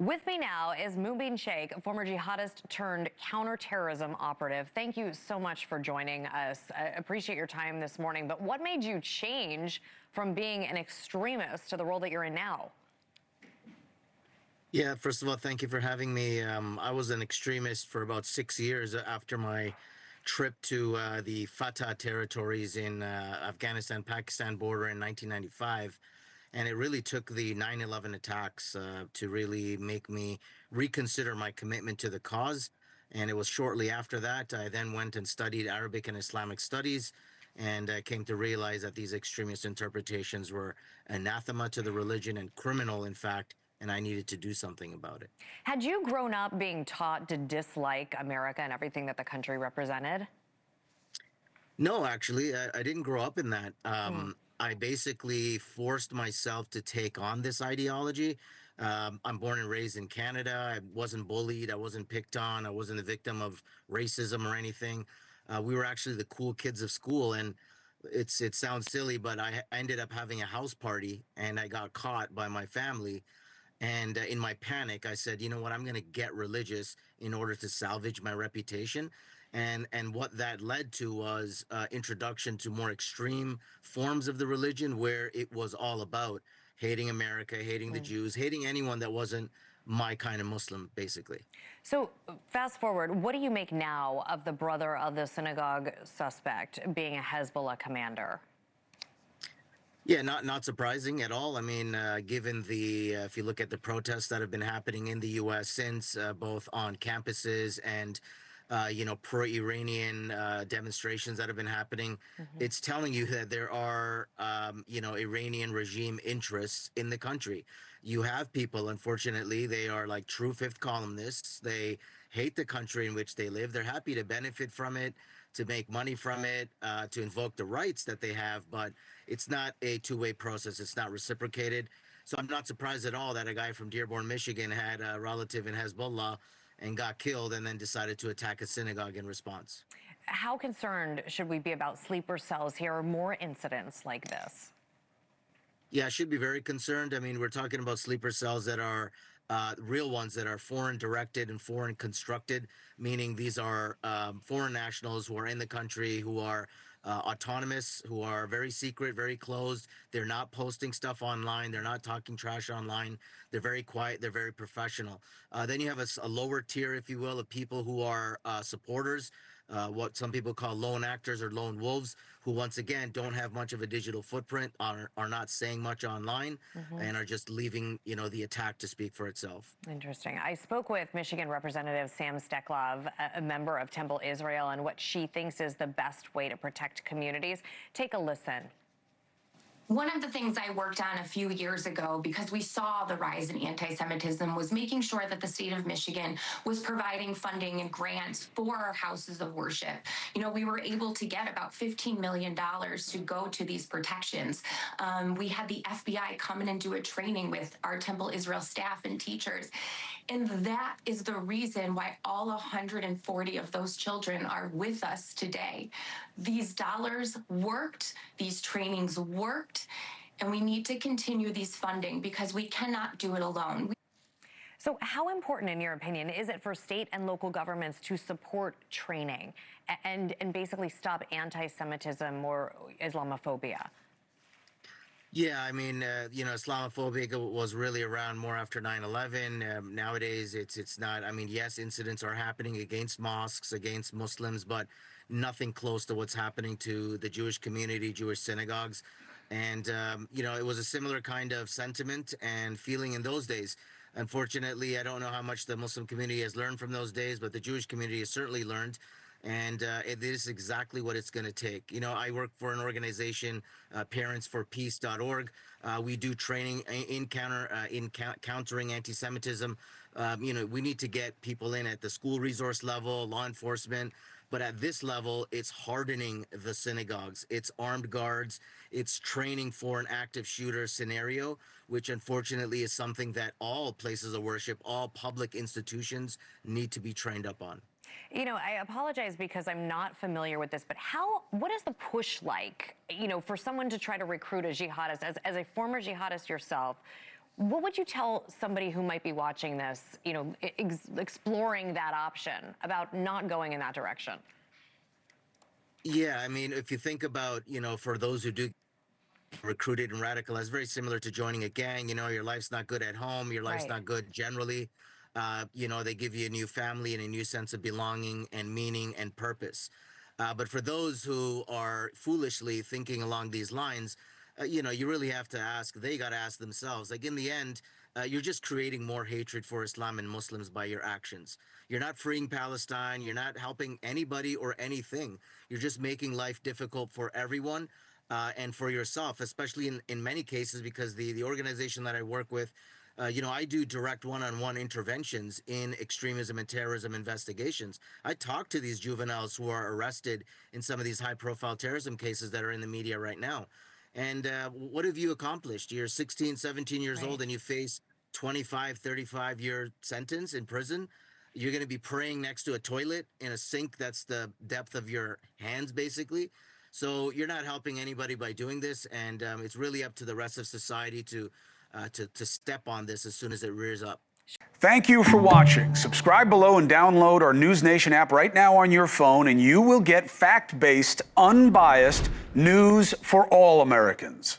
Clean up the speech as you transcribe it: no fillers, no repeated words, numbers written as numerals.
With me now is Mubin Shaikh, former jihadist turned counterterrorism operative. Thank you so much for joining us. I appreciate your time this morning. But what made you change from being an extremist to the role that you're in now? Yeah, first of all, thank you for having me. I was an extremist for about 6 years after my trip to the Fatah territories in Afghanistan-Pakistan border in 1995. And it really took the 9/11 attacks to really make me reconsider my commitment to the cause. And it was shortly after that, I then went and studied Arabic and Islamic studies and came to realize that these extremist interpretations were anathema to the religion and criminal, in fact, and I needed to do something about it. Had you grown up being taught to dislike America and everything that the country represented? No, actually, I didn't grow up in that. Mm. I basically forced myself to take on this ideology. I'm born and raised in Canada. I wasn't bullied. I wasn't picked on. I wasn't a victim of racism or anything. We were actually the cool kids of school, and it sounds silly, but I ended up having a house party, and I got caught by my family. And in my panic, I said, you know what, I'm going to get religious in order to salvage my reputation. And what that led to was introduction to more extreme forms of the religion, where it was all about hating America, hating the Mm. Jews, hating anyone that wasn't my kind of Muslim, basically. So fast forward, what do you make now of the brother of the synagogue suspect being a Hezbollah commander? Yeah, not surprising at all. I mean, given the if you look at the protests that have been happening in the U.S. since, both on campuses and pro-Iranian demonstrations that have been happening, Mhm. it's telling you that there are Iranian regime interests in the country. You have people, unfortunately, they are like true fifth columnists. They hate the country in which they live. They're happy to benefit from it, to make money from it, to invoke the rights that they have, but it's not a two-way process. It's not reciprocated. So I'm not surprised at all that a guy from Dearborn, Michigan had a relative in Hezbollah and got killed and then decided to attack a synagogue in response. How concerned should we be about sleeper cells here or more incidents like this? Yeah, I should be very concerned. I mean, we're talking about sleeper cells that are real ones that are foreign directed and foreign constructed, meaning these are foreign nationals who are in the country, who are autonomous, who are very secret, very closed. They're not posting stuff online. They're not talking trash online. They're very quiet. They're very professional. Then you have a lower tier, if you will, of people who are supporters, what some people call lone actors or lone wolves, who once again don't have much of a digital footprint, are not saying much online, Mhm. and are just leaving the attack to speak for itself. Interesting. I spoke with Michigan Representative Sam Steklov, a member of Temple Israel, and what she thinks is the best way to protect communities. Take a listen. One of the things I worked on a few years ago, because we saw the rise in anti-Semitism, was making sure that the state of Michigan was providing funding and grants for our houses of worship. You know, we were able to get about $15 million to go to these protections. We had the FBI come in and do a training with our Temple Israel staff and teachers. And that is the reason why all 140 of those children are with us today. These dollars worked, these trainings worked, and we need to continue these funding because we cannot do it alone. So how important, in your opinion, is it for state and local governments to support training and basically stop anti-Semitism or Islamophobia? Yeah, I mean, Islamophobia was really around more after 9/11. Nowadays, it's not. I mean, yes, incidents are happening against mosques, against Muslims, but nothing close to what's happening to the Jewish community, Jewish synagogues. And, it was a similar kind of sentiment and feeling in those days. Unfortunately, I don't know how much the Muslim community has learned from those days, but the Jewish community has certainly learned. And it is exactly what it's going to take. I work for an organization, parentsforpeace.org. We do training in countering anti-Semitism. We need to get people in at the school resource level, law enforcement. But at this level, it's hardening the synagogues. It's armed guards. It's training for an active shooter scenario, which unfortunately is something that all places of worship, all public institutions need to be trained up on. I apologize because I'm not familiar with this, but what is the push like, for someone to try to recruit a jihadist? As a former jihadist yourself, What would you tell somebody who might be watching this, you know, exploring that option about not going in that direction? Yeah, I mean, if you think about, for those who do recruited and radicalized, very similar to joining a gang. Your life's not good at home, your life's Right. not good generally. They give you a new family and a new sense of belonging and meaning and purpose. But for those who are foolishly thinking along these lines, you really have to ask, they got to ask themselves, like, in the end, you're just creating more hatred for Islam and Muslims by your actions. You're not freeing Palestine. You're not helping anybody or anything. You're just making life difficult for everyone, and for yourself, especially in many cases, because the organization that I work with, I do direct one-on-one interventions in extremism and terrorism investigations. I talk to these juveniles who are arrested in some of these high-profile terrorism cases that are in the media right now. And what have you accomplished? You're 16, 17 years Right. old and you face 25, 35-year sentence in prison. You're going to be praying next to a toilet in a sink that's the depth of your hands, basically. So you're not helping anybody by doing this, and it's really up to the rest of society to step on this as soon as it rears up. Thank you for watching. Subscribe below and download our NewsNation app right now on your phone, and you will get fact-based, unbiased news for all Americans.